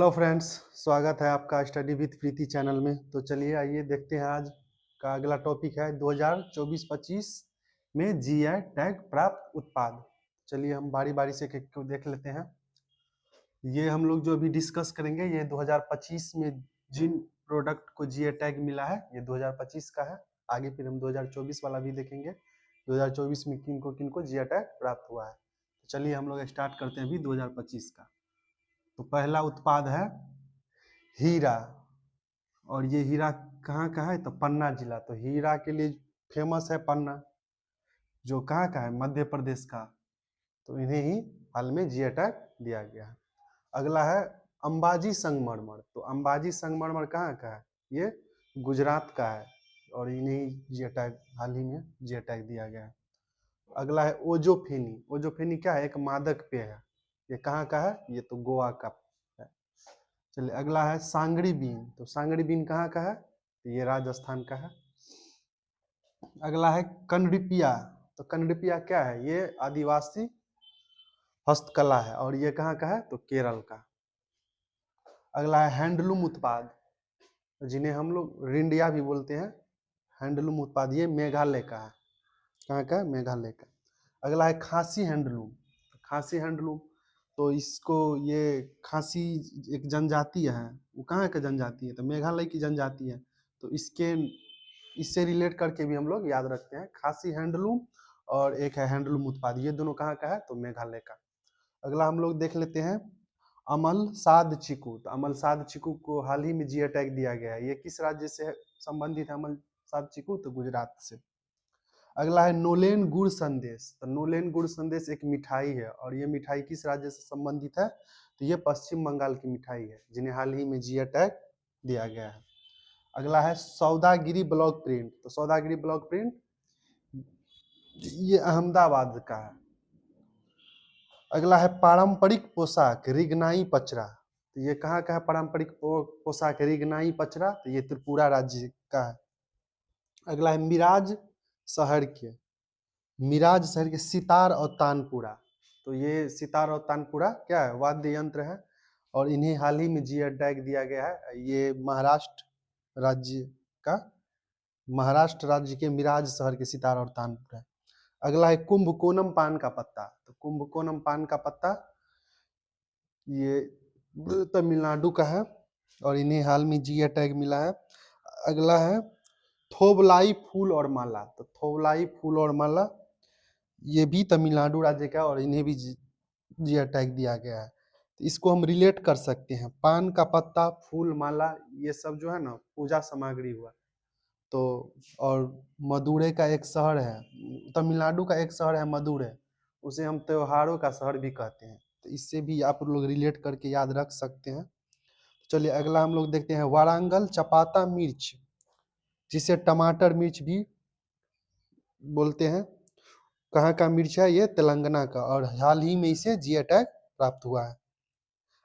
Hello friends, स्वागत है आपका स्टडी विद प्रीति चैनल में। तो चलिए आइए देखते हैं आज का अगला टॉपिक है 2024-25 में जीआई टैग प्राप्त उत्पाद। चलिए हम बारी बारी से को देख लेते हैं। ये हम लोग जो अभी डिस्कस करेंगे ये 2025 में जिन प्रोडक्ट को जीआई टैग मिला है ये 2025 का है। आगे फिर हम 2024 वाला भी देखेंगे 2024 में किन को जीआई टैग प्राप्त हुआ है। तो चलिए हम लोग स्टार्ट करते हैं अभी 2025 का। तो पहला उत्पाद है हीरा। और ये हीरा कहाँ का है? तो पन्ना जिला। तो हीरा के लिए फेमस है पन्ना, जो कहाँ का है? मध्य प्रदेश का। तो इन्हें ही हाल में जीआई टैग दिया गया है। अगला है अंबाजी संगमरमर। तो अंबाजी संगमरमर कहाँ का है? ये गुजरात का है और इन्हें जीआई टैग हाल ही में जीआई टैग दिया गया है। अगला है ओजोफेनी। ओजोफेनी क्या है? एक मादक पेय है। ये कहाँ का है? ये तो गोवा का है। चलिए अगला है सांगड़ी बीन। तो सांगड़ी बीन कहाँ का है? तो ये राजस्थान का है। अगला है कंडरिपिया। तो कंडरिपिया क्या है? ये आदिवासी हस्तकला है और ये कहाँ का है? तो केरल का। अगला है हैंडलूम उत्पाद, जिन्हें हम लोग रिंडिया भी बोलते हैं। हैंडलूम उत्पाद ये मेघालय का है। कहाँ का? मेघालय का। अगला है खासी हैंडलूम। खासी हैंडलूम तो इसको ये खासी एक जनजाति है। वो कहाँ का जनजाति है? तो मेघालय की जनजाति है। तो इससे रिलेट करके भी हम लोग याद रखते हैं खासी हैंडलूम और एक है हैंडलूम उत्पाद। ये दोनों कहाँ का है? तो मेघालय का। अगला हम लोग देख लेते हैं अमल साध चीकू। तो अमल साध चीकू को हाल ही में जीआई टैग दिया गया है। ये किस राज्य से संबंधित है अमल साध चीकू? तो गुजरात से। अगला है नोलेन गुड़ संदेश। तो नोलेन गुड़ संदेश एक मिठाई है और ये मिठाई किस राज्य से संबंधित है? तो ये पश्चिम बंगाल की मिठाई है, जिन्हें हाल ही में जीआई टैग दिया गया है। अगला है सौदागिरी ब्लॉक प्रिंट। तो सौदागिरी ब्लॉक प्रिंट ये अहमदाबाद का है। अगला है पारंपरिक पोशाक रिगनाई पचरा। तो ये कहाँ का है? पारंपरिक पोशाक रिगनाई पचरा। तो ये त्रिपुरा राज्य का है। अगला है मिराज शहर के सितार और तानपुरा। तो ये सितार और तानपुरा क्या है? वाद्य यंत्र है और इन्हें हाल ही में जीआई टैग दिया गया है। ये महाराष्ट्र राज्य के मिराज शहर के सितार और तानपुरा है। अगला है कुंभकोनम पान का पत्ता। तो कुंभकोनम पान का पत्ता ये तमिलनाडु का है और इन्हें हाल में जीआई टैग मिला है। अगला है थोबलाई फूल और माला। तो थोबलाई फूल और माला ये भी तमिलनाडु राज्य का और इन्हें भी जीआई टैग दिया गया है। तो इसको हम रिलेट कर सकते हैं, पान का पत्ता, फूल, माला, ये सब जो है ना पूजा सामग्री हुआ। तो और मदुरै का एक शहर है, तमिलनाडु का एक शहर है मदुरै, उसे हम त्योहारों का शहर भी कहते हैं। तो इससे भी आप लोग रिलेट करके याद रख सकते हैं। चलिए अगला हम लोग देखते हैं वारंगल चपाता मिर्च, जिसे टमाटर मिर्च भी बोलते हैं। कहाँ का मिर्च है? ये तेलंगाना का और हाल ही में इसे जीआई टैग प्राप्त हुआ है।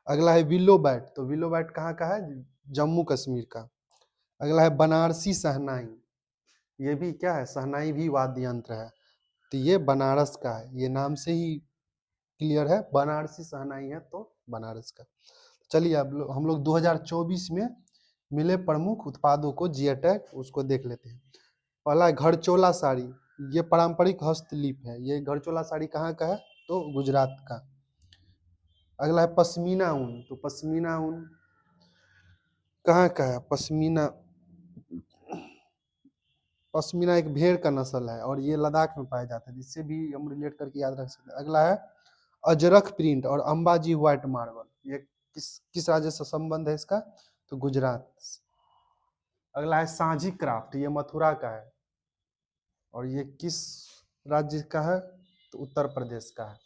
अगला है विलो बैट। तो विलो बैट कहाँ का है? जम्मू कश्मीर का। अगला है बनारसी शहनाई। ये भी क्या है? शहनाई भी वाद्य यंत्र है। तो ये बनारस का है, ये नाम से ही क्लियर है, बनारसी शहनाई है तो बनारस का। चलिए अब हम लोग 2024 में मिले प्रमुख उत्पादों को जीआई टैग उसको देख लेते हैं। पहला है घरचोला साड़ी। ये पारंपरिक हस्तलिप है। ये घरचोला साड़ी कहाँ का है? तो गुजरात का। अगला है पश्मीना ऊन। तो पश्मीना ऊन कहाँ का है? पश्मीना एक भेड़ का नस्ल है और ये लद्दाख में पाया जाता है, जिससे भी हम रिलेट करके याद रख सकते हैं। अगला है अजरक प्रिंट और अंबाजी व्हाइट मार्बल। ये किस राज्य से संबंध है इसका? तो गुजरात। अगला है सांझी क्राफ्ट। ये मथुरा का है और ये किस राज्य का है? तो उत्तर प्रदेश का है।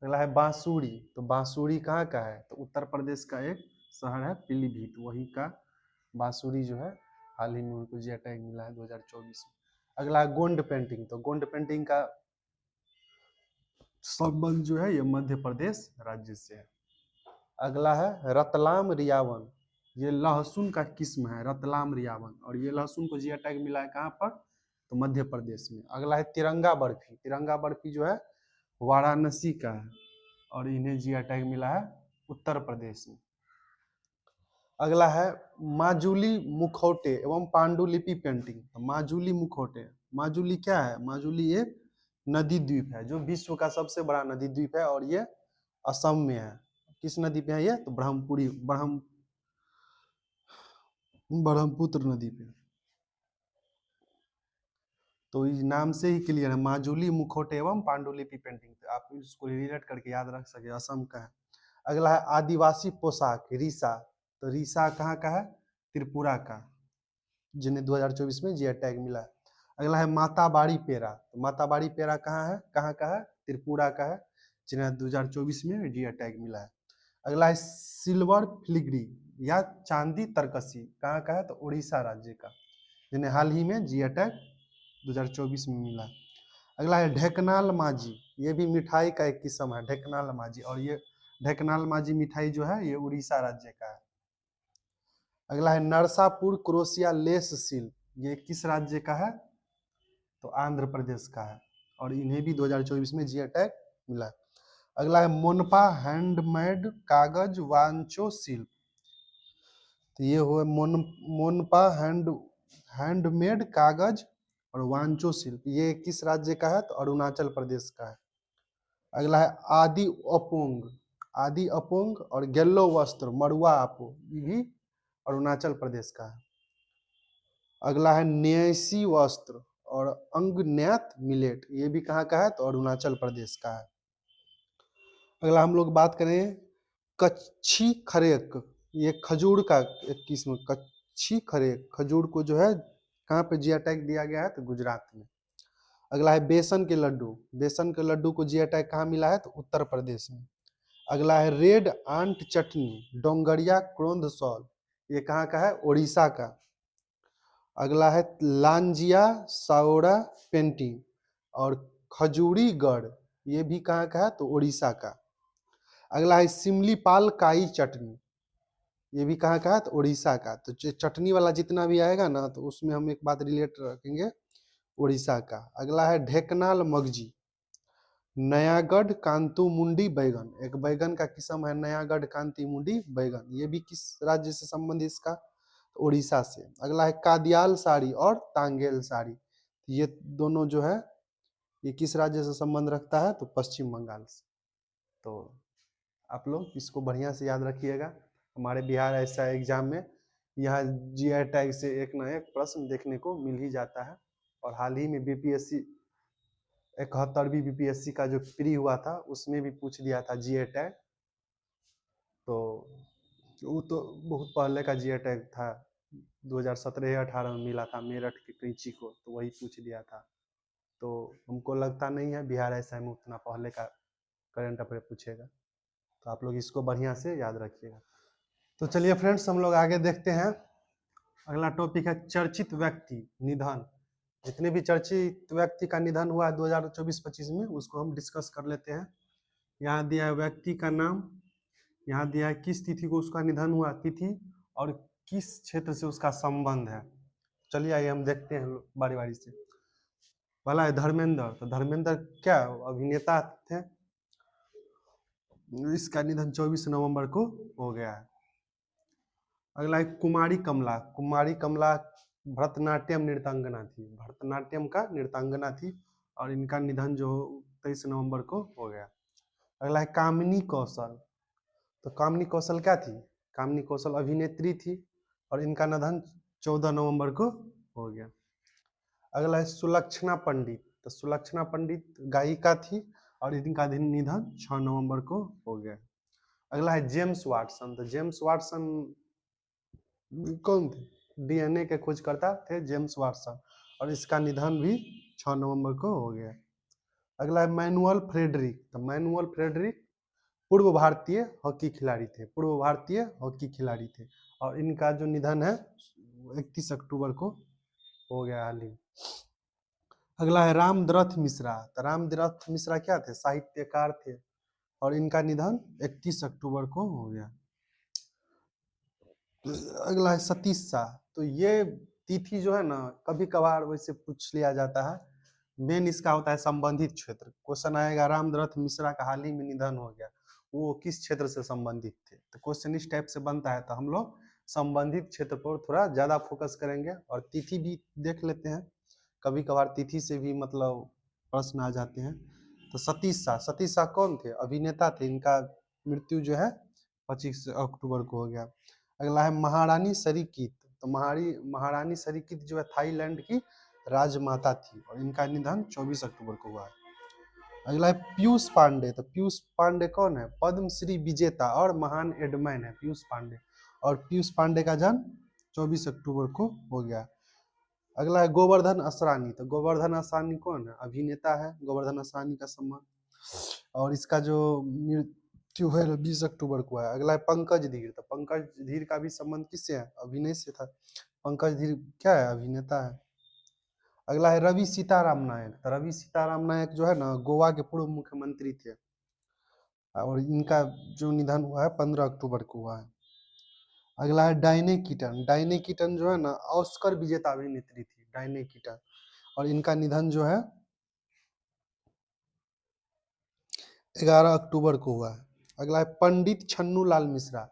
अगला है बांसुरी। तो बांसुरी कहाँ का है? तो उत्तर प्रदेश का एक शहर है पीलीभीत, वही का बांसुरी जो है हाल ही में उनको जीआई टैग मिला है 2024 में। अगला है गोंड पेंटिंग। तो गोंड पेंटिंग का संबंध जो है ये मध्य प्रदेश राज्य से है। अगला है रतलाम रियावन। ये लहसुन का किस्म है रतलाम रियावन और ये लहसुन को जीआई टैग मिला है कहाँ पर? तो मध्य प्रदेश में। अगला है तिरंगा बर्फी। तिरंगा बर्फी जो है वाराणसी का है और इन्हें जीआई टैग मिला है उत्तर प्रदेश में। अगला है माजुली मुखौटे एवं पांडुलिपि पेंटिंग। तो माजुली मुखौटे, माजुली क्या है? माजुली एक नदी द्वीप है जो विश्व का सबसे बड़ा नदी द्वीप है और ये असम में है। किस नदी पे है ये? तो ब्रह्मपुत्र नदी पे। तो इस नाम से ही क्लियर है, माजुली मुखौटे एवं पांडुलिपि पेंटिंग। तो आप इसको रिलेट करके याद रख सके, असम का है। अगला है आदिवासी पोशाक रीसा। तो रीसा कहाँ का है? त्रिपुरा का, जिन्हें 2024 में जीआई टैग मिला है। अगला है माताबाड़ी पेरा। तो माताबाड़ी पेरा कहाँ है? कहाँ का है? त्रिपुरा का है, जिन्हें 2024 में जीआई टैग मिला है। अगला है सिल्वर फिलिग्री या चांदी तरकसी, कहाँ का है? तो उड़ीसा राज्य का, जिन्हें हाल ही में जीआई टैग 2024 में मिला है। अगला है ढेकनाल माझी। ये भी मिठाई का एक किस्म है, ढेकनाल माझी। और ये ढेकनाल माझी मिठाई जो है ये उड़ीसा राज्य का है। अगला है नरसापुर क्रोशिया लेस सिल्क। ये किस राज्य का है? तो आंध्र प्रदेश का है, और इन्हें भी 2024 में जीआई टैग मिला है। अगला है मोनपा हैंडमेड कागज वांचो शिल्प। तो ये हुआ मोनपा हैंडमेड कागज और वांचो शिल्प, ये किस राज्य का है? तो अरुणाचल प्रदेश का है। अगला है आदि अपोंग और गेल्लो वस्त्र मरुआ आपो, ये भी अरुणाचल प्रदेश का है। अगला है न्यासी वस्त्र और अंगन्यात मिलेट, ये भी कहाँ का है? तो अरुणाचल प्रदेश का है। अगला हम लोग बात करें कच्छी खरेक। ये खजूर का एक किस्म, कच्छी खरेक खजूर को जो है कहाँ पे जीआई टैग दिया गया है? तो गुजरात में। अगला है बेसन के लड्डू। बेसन के लड्डू को जीआई टैग कहाँ मिला है? तो उत्तर प्रदेश में। अगला है रेड आंट चटनी डोंगरिया क्रोंद सॉल, ये कहाँ का है? उड़ीसा का। अगला है लांजिया साओरा पेंटिंग और खजूरी गढ़, ये भी कहाँ का है? तो उड़ीसा का। अगला है सिमलीपाल काई चटनी, ये भी कहाँ का है? तो उड़ीसा का। तो चटनी वाला जितना भी आएगा ना, तो उसमें हम एक बात रिलेट रखेंगे, उड़ीसा का। अगला है ढेकनाल मगजी नयागढ़ कांतु मुंडी बैगन, एक बैगन का किस्म है नयागढ़ कांति मुंडी बैगन, ये भी किस राज्य से संबंधित इसका? तो उड़ीसा से। अगला है कादियाल साड़ी और तांगेल साड़ी, ये दोनों जो है ये किस राज्य से संबंध रखता है? तो पश्चिम बंगाल से। तो आप लोग इसको बढ़िया से याद रखिएगा। हमारे बिहार ऐसा एग्जाम में यहाँ जीआई टैग से एक न एक प्रश्न देखने को मिल ही जाता है। और हाल ही में बीपीएससी 71वीं बीपीएससी का जो प्री हुआ था उसमें भी पूछ दिया था जीआई टैग। तो वो तो बहुत पहले का जीआई टैग था, 2017 या 18 में मिला था मेरठ की कृषि को, तो वही पूछ दिया था। तो हमको लगता नहीं है बिहार ऐसा में उतना पहले का करंट अफेयर पूछेगा। तो आप लोग इसको बढ़िया से याद रखिएगा। तो चलिए फ्रेंड्स, हम लोग आगे देखते हैं। अगला टॉपिक है चर्चित व्यक्ति निधन। जितने भी चर्चित व्यक्ति का निधन हुआ है 2024-25 में, उसको हम डिस्कस कर लेते हैं। यहाँ दिया है व्यक्ति का नाम, यहाँ दिया है किस तिथि को उसका निधन हुआ, तिथि, और किस क्षेत्र से उसका संबंध है। चलिए आइए हम देखते हैं बारी बारी से। पहला है धर्मेंद्र। तो धर्मेंद्र क्या अभिनेता थे, इसका निधन 24 नवंबर को हो गया है। अगला है कुमारी कमला। कुमारी कमला भरतनाट्यम नृत्यांगना थी, भरतनाट्यम का नृत्यांगना थी, और इनका निधन जो 23 नवंबर को हो गया। अगला है कामिनी कौशल। तो कामिनी कौशल क्या थी? कामिनी कौशल अभिनेत्री थी, और इनका निधन 14 नवंबर को हो गया। अगला है सुलक्षणा पंडित। तो सुलक्षणा पंडित गायिका थी, और इनका निधन 6 नवंबर को हो गया। अगला है जेम्स वाटसन। तो जेम्स वाटसन कौन थे? डीएनए के खोजकर्ता थे जेम्स वाटसन, और इसका निधन भी 6 नवंबर को हो गया। अगला है मैनुअल फ्रेडरिक। तो मैनुअल फ्रेडरिक पूर्व भारतीय हॉकी खिलाड़ी थे, पूर्व भारतीय हॉकी खिलाड़ी थे, और इनका जो निधन है 31 अक्टूबर को हो गया हाल ही। अगला है रामदरथ मिश्रा। तो रामदरथ मिश्रा क्या थे? साहित्यकार थे, और इनका निधन 31 अक्टूबर को हो गया। अगला है सतीश शाह। तो ये तिथि जो है ना कभी कभार वैसे पूछ लिया जाता है, मेन इसका होता है संबंधित क्षेत्र। क्वेश्चन आएगा रामदरथ मिश्रा का हाल ही में निधन हो गया, वो किस क्षेत्र से संबंधित थे, तो क्वेश्चन इस टाइप से बनता है। तो हम लोग संबंधित क्षेत्र पर थोड़ा ज्यादा फोकस करेंगे और तिथि भी देख लेते हैं, कभी कभार तिथि से भी मतलब प्रश्न आ जाते हैं। तो सतीश शाह कौन थे? अभिनेता थे। इनका मृत्यु जो है 25 अक्टूबर को हो गया। अगला है महारानी सरीकीत। तो महारानी सरीकीत जो है थाईलैंड की राजमाता थी और इनका निधन 24 अक्टूबर को हुआ है। अगला है पीयूष पांडे। तो पीयूष पांडे कौन है? पद्मश्री विजेता और महान एडमैन है पीयूष पांडे, और पीयूष पांडे का जन्म 24 अक्टूबर को हो गया। अगला है गोवर्धन असरानी। तो गोवर्धन असरानी कौन है? अभिनेता है गोवर्धन असरानी का सम्मान, और इसका जो मृत्यु है 20 अक्टूबर को है। अगला है पंकज धीर। तो पंकज धीर का भी संबंध किससे है? अभिनय से था। पंकज धीर क्या है? अभिनेता है। अगला है रवि सीताराम नायक। तो रवि सीताराम नायक जो है ना गोवा के पूर्व मुख्यमंत्री थे और इनका जो निधन हुआ है 15 अक्टूबर को हुआ है। अगला है डायने कीटन। डायने कीटन जो है ना ऑस्कर विजेता अभिनेत्री थी डायने कीटन, और इनका निधन जो है 11 अक्टूबर को हुआ है। अगला है पंडित छन्नू लाल मिश्रा।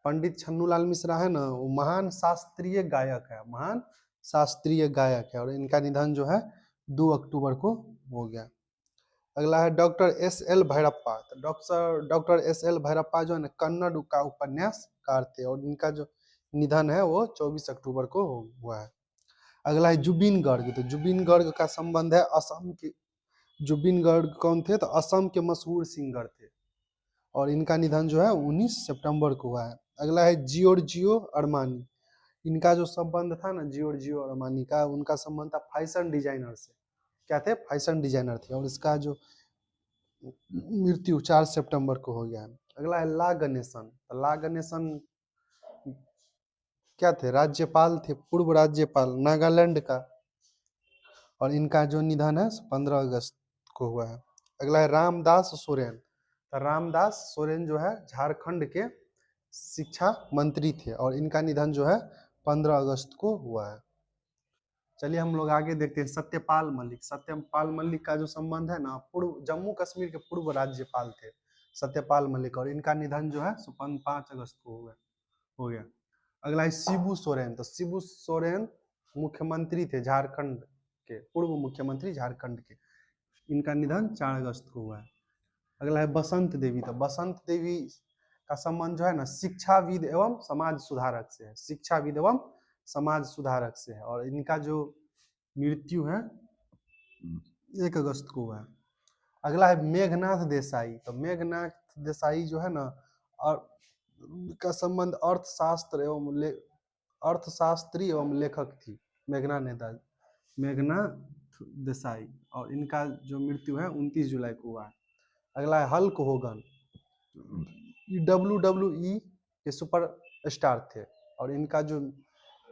पंडित छन्नू लाल मिश्रा है ना वो महान शास्त्रीय गायक है, महान शास्त्रीय गायक है, और इनका निधन जो है 2 अक्टूबर को हो गया। अगला है डॉक्टर एस एल भैरप्पा। तो डॉक्टर एस एल भैरप्पा जो है ना कन्नड़ का उपन्यासकार थे और इनका जो निधन है वो 24 अक्टूबर को हुआ है। अगला है जुबिन गर्ग। तो जुबिन गर्ग का संबंध है असम के। जुबिन गर्ग कौन थे? तो असम के मशहूर सिंगर थे और इनका निधन जो है 19 सितंबर को हुआ है। अगला है जियोर्जियो अरमानी। इनका जो संबंध था ना जियोर्जियो अरमानी का, उनका संबंध था फैशन डिजाइनर से। क्या थे? फैशन डिजाइनर थे, और इसका जो मृत्यु 4 सितंबर को हो गया है। अगला है ला गणेशन। तो ला गणेशन क्या थे? राज्यपाल थे, पूर्व राज्यपाल नागालैंड का, और इनका जो निधन है 15 अगस्त को हुआ है। अगला है रामदास सोरेन। तो रामदास सोरेन जो है झारखंड के शिक्षा मंत्री थे और इनका निधन जो है 15 अगस्त को हुआ है। चलिए हम लोग आगे देखते हैं सत्यपाल मलिक। सत्यपाल मलिक का जो संबंध है ना पूर्व जम्मू कश्मीर के पूर्व राज्यपाल थे सत्यपाल मलिक, और इनका निधन जो है 5 अगस्त को हो गया। अगला है शिबू सोरेन। तो शिबू सोरेन मुख्यमंत्री थे झारखंड के, पूर्व मुख्यमंत्री झारखंड के, इनका निधन 4 अगस्त को हुआ है। अगला है बसंत देवी। तो बसंत देवी का संबंध जो है ना शिक्षाविद एवं समाज सुधारक से है, शिक्षाविद एवं समाज सुधारक से है, और इनका जो मृत्यु है 1 अगस्त को हुआ है। अगला है मेघनाथ देसाई। तो मेघनाथ देसाई जो है ना और का संबंध अर्थशास्त्री एवं लेखक थी मेघनाथ देसाई, और इनका जो मृत्यु है 29 जुलाई को हुआ है। अगला है हल्क होगन। WWE के सुपर स्टार थे और इनका जो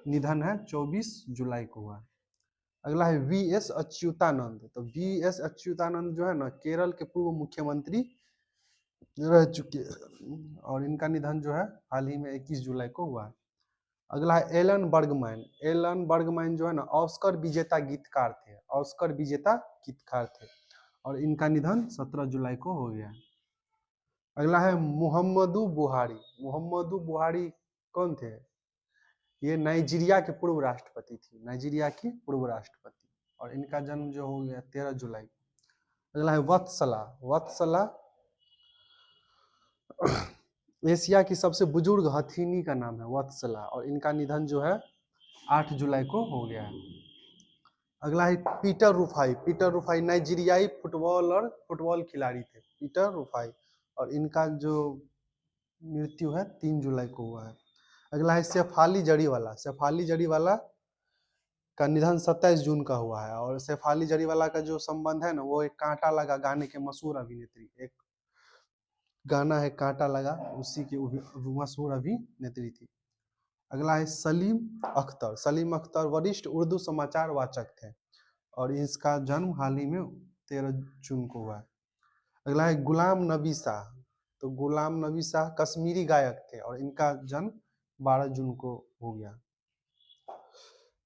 निधन है 24 जुलाई को हुआ है। अगला है VS अच्युतानंद। तो VS अच्युतानंद जो है ना केरल के पूर्व मुख्यमंत्री रह चुके हैं और इनका निधन जो है हाल ही में 21 जुलाई को हुआ है। अगला है एलन बर्गमैन। एलन बर्गमैन जो है ना ऑस्कर विजेता गीतकार थे, ऑस्कर विजेता गीतकार थे, और इनका निधन 17 जुलाई को हो गया है। अगला है मुहम्मदू बुहारी। मुहम्मदू बुहारी कौन थे? ये नाइजीरिया के पूर्व राष्ट्रपति थी, नाइजीरिया की पूर्व राष्ट्रपति, और इनका जन्म जो हो गया 13 जुलाई। अगला है वत्सला। वत्सला एशिया की सबसे बुजुर्ग हथिनी का नाम है वत्सला, और इनका निधन जो है 8 जुलाई को हो गया है। अगला है पीटर रुफाई। पीटर रुफाई नाइजीरियाई फुटबॉल खिलाड़ी थे पीटर रुफाई, और इनका जो मृत्यु है 3 जुलाई को हुआ है। अगला है शेफाली जरीवाला। शेफाली जरीवाला का निधन 27 जून का हुआ है, और शेफाली जरीवाला का जो संबंध है ना वो एक कांटा लगा गाने के मशहूर अभिनेत्री, एक गाना है कांटा लगा, उसी की मशहूर अभिनेत्री थी। अगला है सलीम अख्तर। सलीम अख्तर वरिष्ठ उर्दू समाचार वाचक थे और इसका जन्म हाल ही में 13 जून को हुआ है। अगला है गुलाम नबी शाह। तो गुलाम नबी शाह कश्मीरी गायक थे और इनका जन्म 12 जून को हो गया।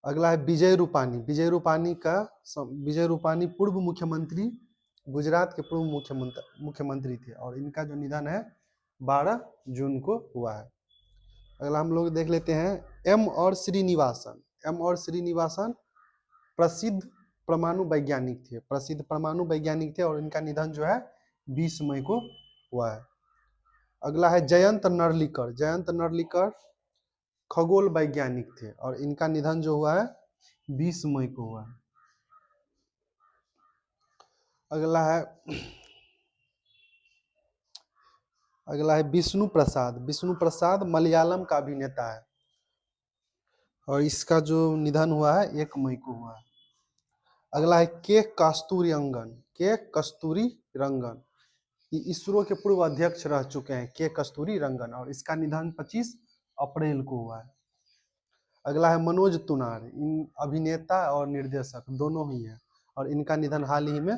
अगला है विजय रूपानी। विजय रूपानी पूर्व मुख्यमंत्री, गुजरात के पूर्व मुख्यमंत्री थे और इनका जो निधन है 12 जून को हुआ है। अगला हम लोग देख लेते हैं एम और श्रीनिवासन। एम और श्रीनिवासन प्रसिद्ध परमाणु वैज्ञानिक थे, प्रसिद्ध परमाणु वैज्ञानिक थे और इनका निधन जो है 20 मई को हुआ है। अगला है जयंत नरलिकर। जयंत नरलिकर खगोल वैज्ञानिक थे और इनका निधन जो हुआ है 20 मई को हुआ है। अगला है विष्णु प्रसाद। विष्णु प्रसाद मलयालम का अभिनेता है और इसका जो निधन हुआ है 1 मई को हुआ है। अगला है के कस्तूरी रंगन। के कस्तूरी रंगन ये इसरो के पूर्व अध्यक्ष रह चुके हैं, के कस्तूरी रंगन, और इसका निधन 25 अप्रैल को हुआ है। अगला है मनोज तुनार। इन अभिनेता और निर्देशक दोनों ही हैं और इनका निधन हाल ही में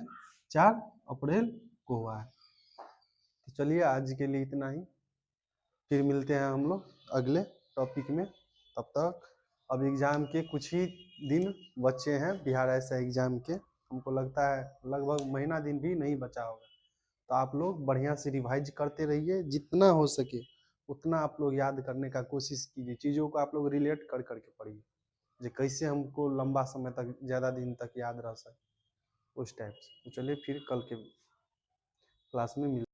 4 अप्रैल को हुआ है। तो चलिए आज के लिए इतना ही, फिर मिलते हैं हम लोग अगले टॉपिक में। तब तक अब एग्जाम के कुछ ही दिन बचे हैं, बिहार ऐसा एग्जाम के, हमको लगता है लगभग महीना दिन भी नहीं बचा होगा। तो आप लोग बढ़िया से रिवाइज करते रहिए, जितना हो सके उतना आप लोग याद करने का कोशिश कीजिए, चीज़ों को आप लोग रिलेट कर करके पढ़िए, जो कैसे हमको लंबा समय तक ज़्यादा दिन तक याद रह सके, उस टाइप से। तो चलिए फिर कल के क्लास में मिल